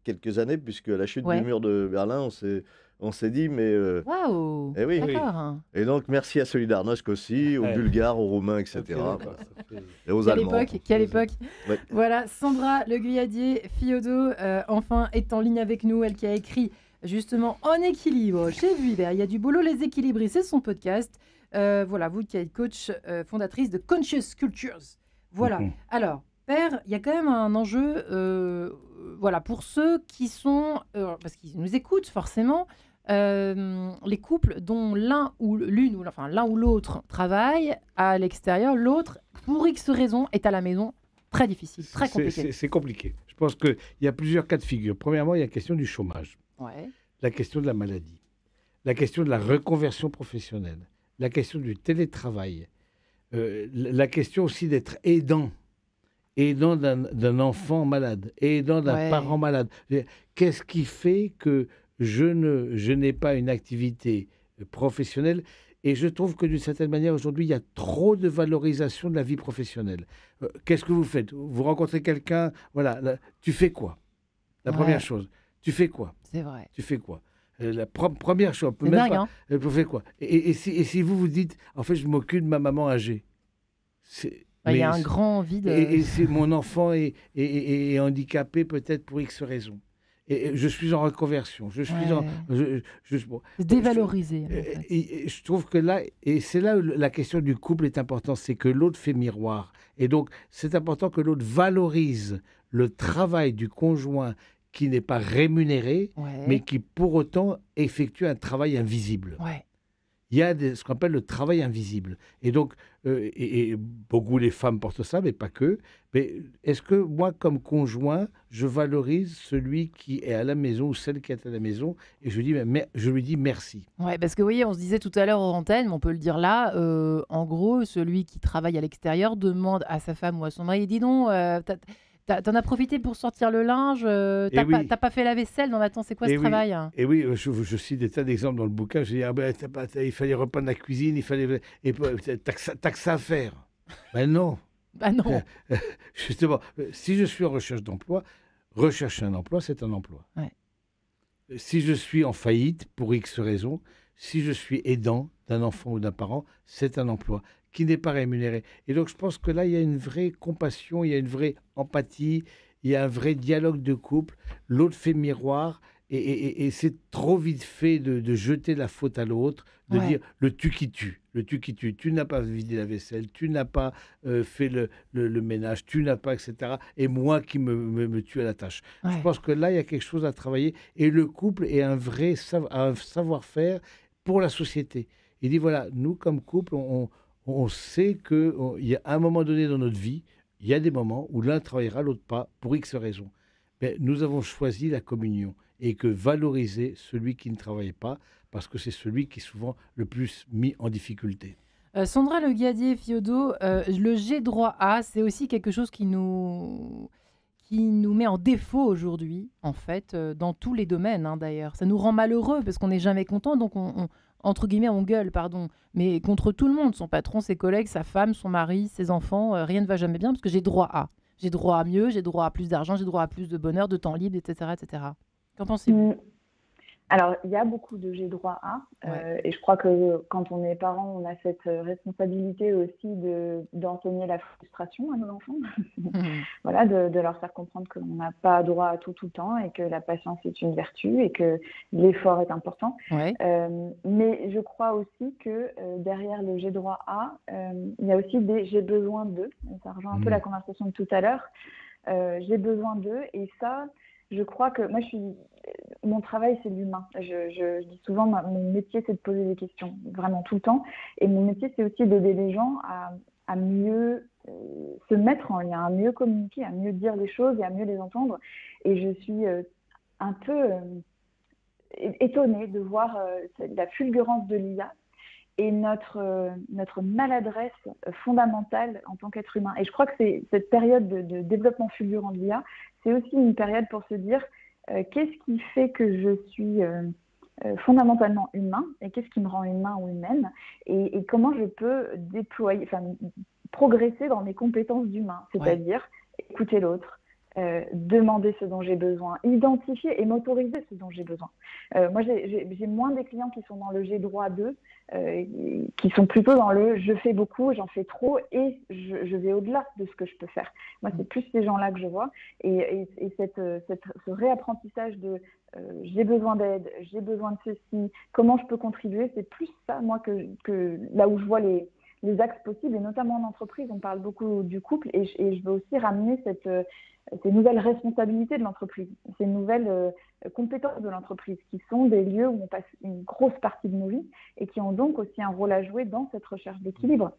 quelques années, puisque à la chute du mur de Berlin, on s'est dit, mais... Waouh, oui, d'accord. Et donc, merci à Solidarnosc aussi, aux Bulgares, aux Roumains, etc. Et aux Allemands. Quelle époque. Voilà, Sandra Le Guyadier, Fiodo, enfin, est en ligne avec nous, elle qui a écrit... Justement, En équilibre, chez Vuillert, il y a du boulot, les équilibres, c'est son podcast. Voilà, vous qui êtes coach, fondatrice de Conscious Cultures. Voilà. Alors, Père, il y a quand même un enjeu, voilà, pour ceux qui sont, parce qu'ils nous écoutent forcément, les couples dont l'un ou l'autre travaille à l'extérieur, l'autre, pour X raisons, est à la maison. Très difficile, très compliqué. C'est compliqué. Je pense qu'il y a plusieurs cas de figure. Premièrement, il y a la question du chômage. La question de la maladie, la question de la reconversion professionnelle, la question du télétravail, la question aussi d'être aidant d'un enfant malade, aidant d'un parent malade. Qu'est-ce qui fait que je n'ai pas une activité professionnelle? Et je trouve que d'une certaine manière, aujourd'hui, il y a trop de valorisation de la vie professionnelle. Qu'est-ce que vous faites? Vous rencontrez quelqu'un, voilà, tu fais quoi? La première chose. Tu fais quoi? C'est vrai. Tu fais quoi? La première chose. C'est dingue, hein? Vous faites quoi? Et si vous dites, en fait, je m'occupe de ma maman âgée. Il y a un grand vide. Et mon enfant est handicapé peut-être pour X raisons. Et je suis en reconversion. Je suis dévalorisé. Et je trouve que là, et c'est là où la question du couple est importante, c'est que l'autre fait miroir. Et donc, c'est important que l'autre valorise le travail du conjoint qui n'est pas rémunéré, mais qui pour autant effectue un travail invisible. Il y a ce qu'on appelle le travail invisible. Et donc, et beaucoup les femmes portent ça, mais pas que. Mais est-ce que moi, comme conjoint, je valorise celui qui est à la maison ou celle qui est à la maison et je lui dis merci? Oui, parce que vous voyez, on se disait tout à l'heure aux antennes, mais on peut le dire là, en gros, celui qui travaille à l'extérieur demande à sa femme ou à son mari, dis donc, t'en as profité pour sortir le linge, t'as pas fait la vaisselle, non, attends, c'est quoi ce travail? Et oui, je cite des tas d'exemples dans le bouquin. Je dis, il fallait reprendre la cuisine, t'as que ça à faire. Ben non. Bah non. Justement, si je suis en recherche d'emploi, rechercher un emploi, c'est un emploi. Si je suis en faillite, pour X raisons, si je suis aidant d'un enfant ou d'un parent, c'est un emploi qui n'est pas rémunéré. Et donc, je pense que là, il y a une vraie compassion, il y a une vraie empathie, il y a un vrai dialogue de couple. L'autre fait miroir Et c'est trop vite fait de jeter la faute à l'autre, de dire le tu qui tue. Le tu qui tue. Tu n'as pas vidé la vaisselle, tu n'as pas fait le ménage, tu n'as pas, etc. Et moi qui me tue à la tâche. Je pense que là, il y a quelque chose à travailler. Et le couple est un vrai savoir-faire pour la société. Il dit, voilà, nous, comme couple, on sait qu'il y a un moment donné dans notre vie, il y a des moments où l'un travaillera, l'autre pas, pour X raisons. Mais nous avons choisi la communion et que valoriser celui qui ne travaille pas, parce que c'est celui qui est souvent le plus mis en difficulté. Sandra Le Gadier, Fiodo, le G droit A, c'est aussi quelque chose qui nous met en défaut aujourd'hui, en fait, dans tous les domaines, d'ailleurs. Ça nous rend malheureux parce qu'on n'est jamais content, donc entre guillemets, on gueule, pardon, mais contre tout le monde, son patron, ses collègues, sa femme, son mari, ses enfants, rien ne va jamais bien parce que j'ai droit à. J'ai droit à mieux, j'ai droit à plus d'argent, j'ai droit à plus de bonheur, de temps libre, etc. etc. Qu'en pensez-vous ? Alors, il y a beaucoup de j'ai droit à, et je crois que quand on est parent, on a cette responsabilité aussi d'enseigner la frustration à nos enfants. Voilà, de leur faire comprendre qu'on n'a pas droit à tout le temps et que la patience est une vertu et que l'effort est important. Mais je crois aussi que derrière le j'ai droit à, il y a aussi des j'ai besoin d'eux. Ça rejoint un peu la conversation de tout à l'heure. J'ai besoin d'eux, et ça, je crois que moi, mon travail, c'est l'humain. Je dis souvent, mon métier, c'est de poser des questions, vraiment tout le temps. Et mon métier, c'est aussi d'aider les gens à mieux se mettre en lien, à mieux communiquer, à mieux dire les choses et à mieux les entendre. Et je suis un peu étonnée de voir la fulgurance de l'IA et notre maladresse fondamentale en tant qu'être humain. Et je crois que cette période de développement fulgurant de l'IA, c'est aussi une période pour se dire qu'est-ce qui fait que je suis fondamentalement humain et qu'est-ce qui me rend humain ou humaine et comment je peux progresser dans mes compétences d'humain, c'est-à-dire écouter l'autre, demander ce dont j'ai besoin, identifier et m'autoriser ce dont j'ai besoin. Moi, j'ai moins des clients qui sont dans le j'ai droit d'eux, qui sont plutôt dans le je fais beaucoup, j'en fais trop et je vais au-delà de ce que je peux faire. Moi, c'est plus ces gens-là que je vois. Et ce réapprentissage de j'ai besoin d'aide, j'ai besoin de ceci, comment je peux contribuer, c'est plus ça, moi, que là où je vois les axes possibles, et notamment en entreprise, on parle beaucoup du couple, et je veux aussi ramener ces nouvelles responsabilités de l'entreprise, ces nouvelles compétences de l'entreprise, qui sont des lieux où on passe une grosse partie de nos vies, et qui ont donc aussi un rôle à jouer dans cette recherche d'équilibre,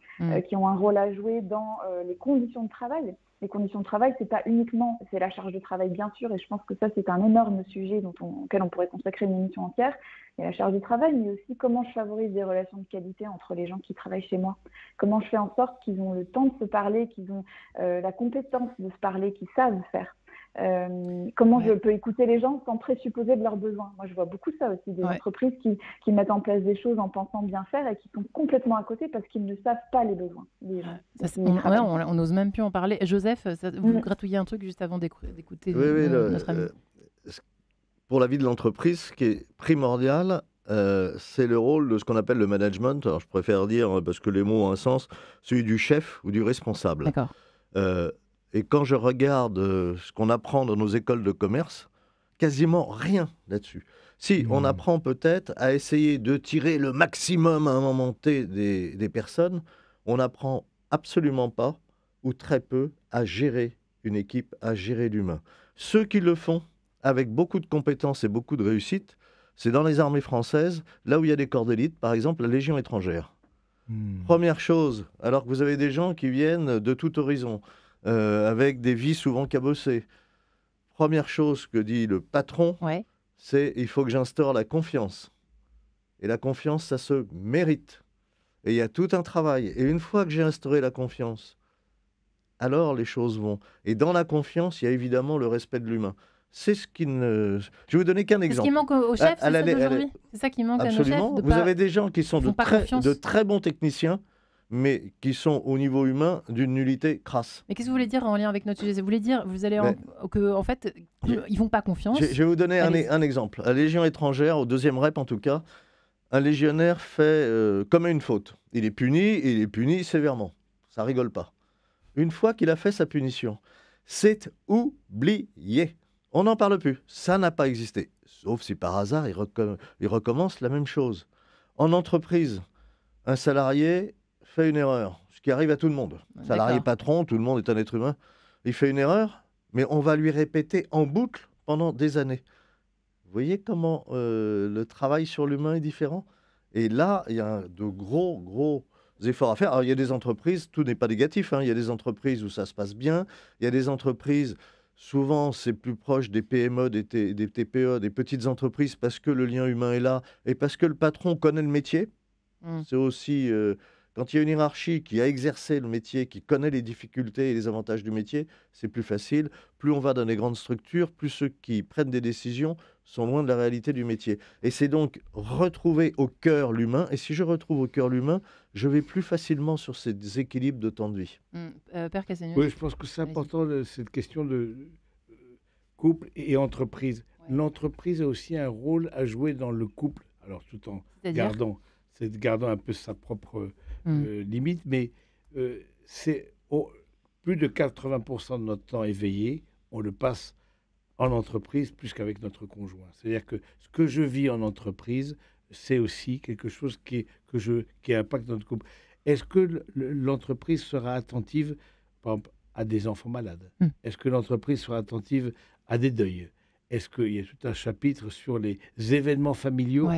qui ont un rôle à jouer dans les conditions de travail. Les conditions de travail, c'est la charge de travail, bien sûr, et je pense que ça, c'est un énorme sujet auquel on pourrait consacrer une émission entière. Il y a la charge de travail, mais aussi comment je favorise des relations de qualité entre les gens qui travaillent chez moi. Comment je fais en sorte qu'ils ont le temps de se parler, qu'ils ont la compétence de se parler, qu'ils savent faire. Comment je peux écouter les gens sans présupposer de leurs besoins. Moi, je vois beaucoup ça aussi, des entreprises qui mettent en place des choses en pensant bien faire et qui sont complètement à côté parce qu'ils ne savent pas les besoins des gens. On n'ose même plus en parler. Joseph, vous gratouillez un truc juste avant d'écouter notre ami. Pour la vie de l'entreprise, ce qui est primordial, c'est le rôle de ce qu'on appelle le management. Alors, je préfère dire, parce que les mots ont un sens, celui du chef ou du responsable. D'accord. Et quand je regarde ce qu'on apprend dans nos écoles de commerce, quasiment rien là-dessus. Si, on apprend peut-être à essayer de tirer le maximum à un moment T des personnes, on n'apprend absolument pas, ou très peu, à gérer une équipe, à gérer l'humain. Ceux qui le font avec beaucoup de compétences et beaucoup de réussite, c'est dans les armées françaises, là où il y a des corps d'élite, par exemple la Légion étrangère. Première chose, alors que vous avez des gens qui viennent de tout horizon, avec des vies souvent cabossées. Première chose que dit le patron, c'est il faut que j'instaure la confiance. Et la confiance, ça se mérite. Et il y a tout un travail. Et une fois que j'ai instauré la confiance, alors les choses vont. Et dans la confiance, il y a évidemment le respect de l'humain. C'est ce qui ne... Je vais vous donner qu'un exemple. C'est ce qui manque au chef, c'est ça d'aujourd'hui. C'est ça qui manque à nos chefs. Absolument. Vous avez des gens qui sont de très bons techniciens, mais qui sont au niveau humain d'une nullité crasse. Mais qu'est-ce que vous voulez dire en lien avec notre sujet ? Vous voulez dire en fait, ils font pas confiance. Je vais vous donner un exemple. À la Légion étrangère, au 2e rep en tout cas, un légionnaire fait commet une faute. Il est puni sévèrement. Ça rigole pas. Une fois qu'il a fait sa punition, c'est oublié. On n'en parle plus. Ça n'a pas existé. sauf si par hasard, il recommence la même chose. En entreprise, un salarié fait une erreur, ce qui arrive à tout le monde. Salarié patron, tout le monde est un être humain. Il fait une erreur, mais on va lui répéter en boucle pendant des années. Vous voyez comment le travail sur l'humain est différent? Et là, il y a de gros efforts à faire. Alors, il y a des entreprises, tout n'est pas négatif, hein. Il y a des entreprises où ça se passe bien. Il y a des entreprises, souvent, c'est plus proche des PME, des TPE, des petites entreprises, parce que le lien humain est là et parce que le patron connaît le métier. C'est aussi, quand il y a une hiérarchie qui a exercé le métier, qui connaît les difficultés et les avantages du métier, c'est plus facile. Plus on va dans des grandes structures, plus ceux qui prennent des décisions sont loin de la réalité du métier. Et c'est donc retrouver au cœur l'humain. Et si je retrouve au cœur l'humain, je vais plus facilement sur ces équilibres de temps de vie. Père Cassagnos. Oui, je pense que c'est important, cette question de couple et entreprise. Ouais. L'entreprise a aussi un rôle à jouer dans le couple, alors tout en gardant un peu sa propre limite, mais plus de 80% de notre temps éveillé, on le passe en entreprise plus qu'avec notre conjoint. C'est-à-dire que ce que je vis en entreprise, c'est aussi quelque chose qui impacte notre couple. Est-ce que l'entreprise sera attentive, par exemple, à des enfants malades? Est-ce que l'entreprise sera attentive à des deuils? Est-ce qu'il y a tout un chapitre sur les événements familiaux,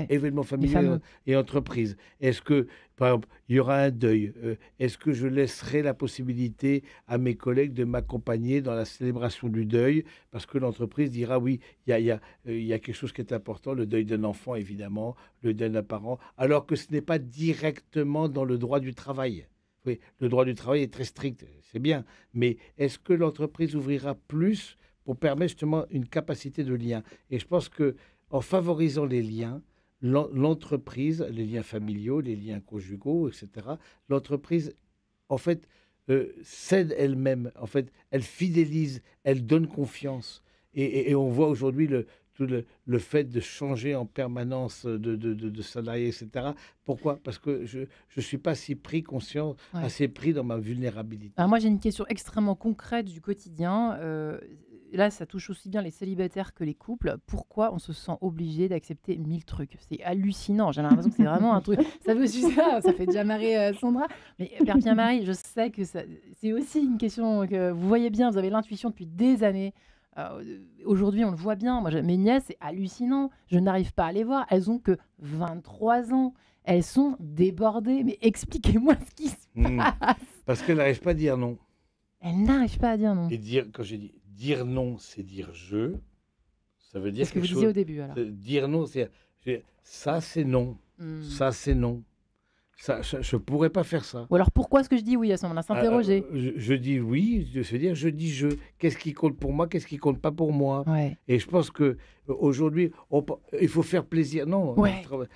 et entreprises? Est-ce que, par exemple, il y aura un deuil? Est-ce que je laisserai la possibilité à mes collègues de m'accompagner dans la célébration du deuil? Parce que l'entreprise dira, oui, il y a quelque chose qui est important, le deuil d'un enfant, évidemment, le deuil d'un parent, alors que ce n'est pas directement dans le droit du travail. Oui, le droit du travail est très strict, c'est bien. Mais est-ce que l'entreprise ouvrira plus pour permettre justement une capacité de lien? Et je pense qu'en favorisant les liens, l'entreprise, les liens familiaux, les liens conjugaux, etc., l'entreprise, en fait, cède elle-même. En fait, elle fidélise, elle donne confiance. Et on voit aujourd'hui le fait de changer en permanence de salariés, etc. Pourquoi? Parce que je ne suis pas assez pris dans ma vulnérabilité. Alors moi, j'ai une question extrêmement concrète du quotidien. Là, ça touche aussi bien les célibataires que les couples. Pourquoi on se sent obligé d'accepter 1000 trucs? C'est hallucinant. J'ai l'impression que c'est vraiment un truc... Ça fait déjà marrer Sandra. Mais Père Pierre-Marie, je sais que c'est aussi une question que vous voyez bien. Vous avez l'intuition depuis des années. Aujourd'hui, on le voit bien. Moi, mes nièces, c'est hallucinant. Je n'arrive pas à les voir. Elles ont que 23 ans. Elles sont débordées. Mais expliquez-moi ce qui se passe. Parce qu'elles n'arrivent pas à dire non. Elles n'arrivent pas à dire non. Et quand j'ai dit dire non, c'est dire je. Ça veut dire ce que vous disiez au début, alors. Dire non, c'est ça, c'est non. Ça, c'est non. Ça, je ne pourrais pas faire ça. Ou alors pourquoi est-ce que je dis oui à ce moment-là? S'interroger. Je dis oui, c'est-à-dire je dis je. Qu'est-ce qui compte pour moi? Qu'est-ce qui compte pas pour moi? Et je pense qu'aujourd'hui, il faut faire plaisir. Non,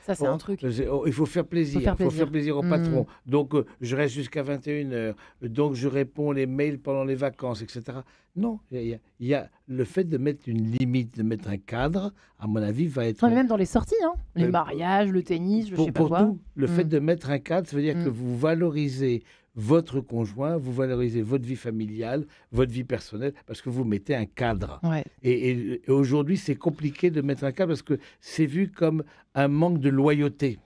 ça c'est un truc. Il faut faire plaisir. Il faut faire plaisir au patron. Donc je reste jusqu'à 21h. Donc je réponds les mails pendant les vacances, etc. Non, il y a le fait de mettre une limite, de mettre un cadre, à mon avis, va être... Même dans les sorties, les mariages, le tennis, je ne sais pas quoi. Pour tout, le fait de mettre un cadre, ça veut dire que vous valorisez votre conjoint, vous valorisez votre vie familiale, votre vie personnelle, parce que vous mettez un cadre. Et aujourd'hui, c'est compliqué de mettre un cadre parce que c'est vu comme un manque de loyauté.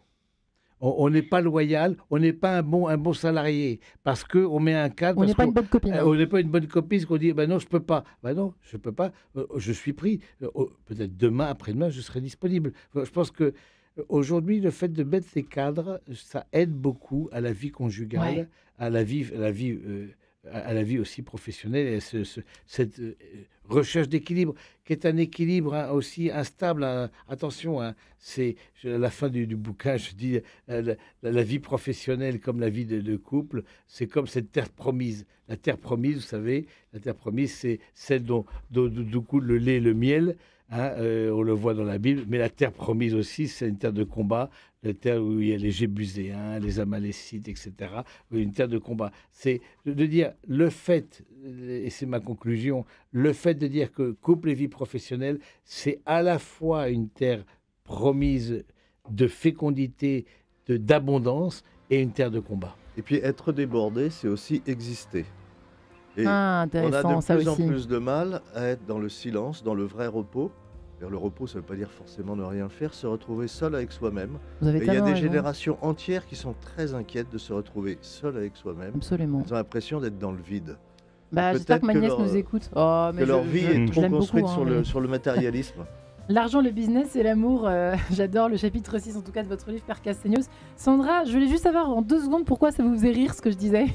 On n'est pas loyal, on n'est pas un bon salarié parce qu'on met un cadre. On n'est pas une bonne copine. On n'est pas une bonne copine, parce qu'on dit non, je ne peux pas. Non, je ne peux pas, je suis pris. Peut-être demain, après-demain, je serai disponible. Je pense qu'aujourd'hui, le fait de mettre ces cadres, ça aide beaucoup à la vie conjugale, à la vie aussi professionnelle, et cette recherche d'équilibre, qui est un équilibre aussi instable. Attention, c'est à la fin du bouquin, je dis la vie professionnelle comme la vie de couple, c'est comme cette terre promise. La terre promise, vous savez, la terre promise, c'est celle dont coule le lait et le miel. On le voit dans la Bible, mais la terre promise aussi, c'est une terre de combat, la terre où il y a les Jébuséens, les Amalécites, etc. Une terre de combat. C'est de dire le fait, et c'est ma conclusion, le fait de dire que couple et vie professionnelle, c'est à la fois une terre promise de fécondité, d'abondance, et une terre de combat. Et puis être débordé, c'est aussi exister. Et intéressant, on a de plus en plus de mal à être dans le silence, dans le vrai repos. Le repos, ça ne veut pas dire forcément ne rien faire, se retrouver seul avec soi-même. Vous avez il y a des raison. générations entières qui sont très inquiètes de se retrouver seul avec soi-même. Absolument. Ils ont l'impression d'être dans le vide. J'espère que ma nièce nous écoute. Que leur vie est trop construite sur le matérialisme. L'argent, le business et l'amour. J'adore le chapitre 6 en tout cas de votre livre, Père Castaignos. Sandra, je voulais juste savoir en 2 secondes pourquoi ça vous faisait rire ce que je disais.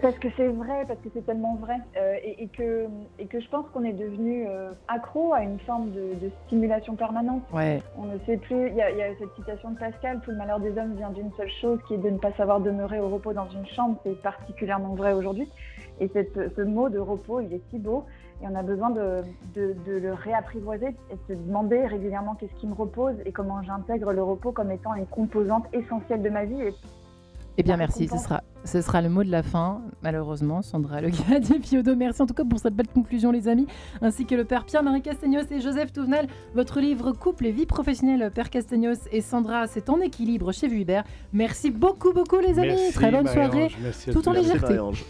Parce que c'est vrai, parce que c'est tellement vrai. Et que je pense qu'on est devenu accro à une forme de stimulation permanente. Ouais. On ne sait plus. Il y a cette citation de Pascal, tout le malheur des hommes vient d'une seule chose, qui est de ne pas savoir demeurer au repos dans une chambre. C'est particulièrement vrai aujourd'hui. Et ce mot de repos, il est si beau. Et on a besoin de le réapprivoiser et de se demander régulièrement qu'est-ce qui me repose et comment j'intègre le repos comme étant une composante essentielle de ma vie. Eh bien, merci. Ce sera le mot de la fin, malheureusement. Sandra Le Galladier-Fiodo, merci en tout cas pour cette belle conclusion, les amis, ainsi que le père Pierre-Marie Castaignos et Joseph Touvenel. Votre livre Couple et vie professionnelle, Père Castaignos et Sandra, c'est en équilibre chez Vuibert. Merci beaucoup, les amis. Merci, très bonne soirée, Marie-Ange, tout en légèreté. Marie-Ange.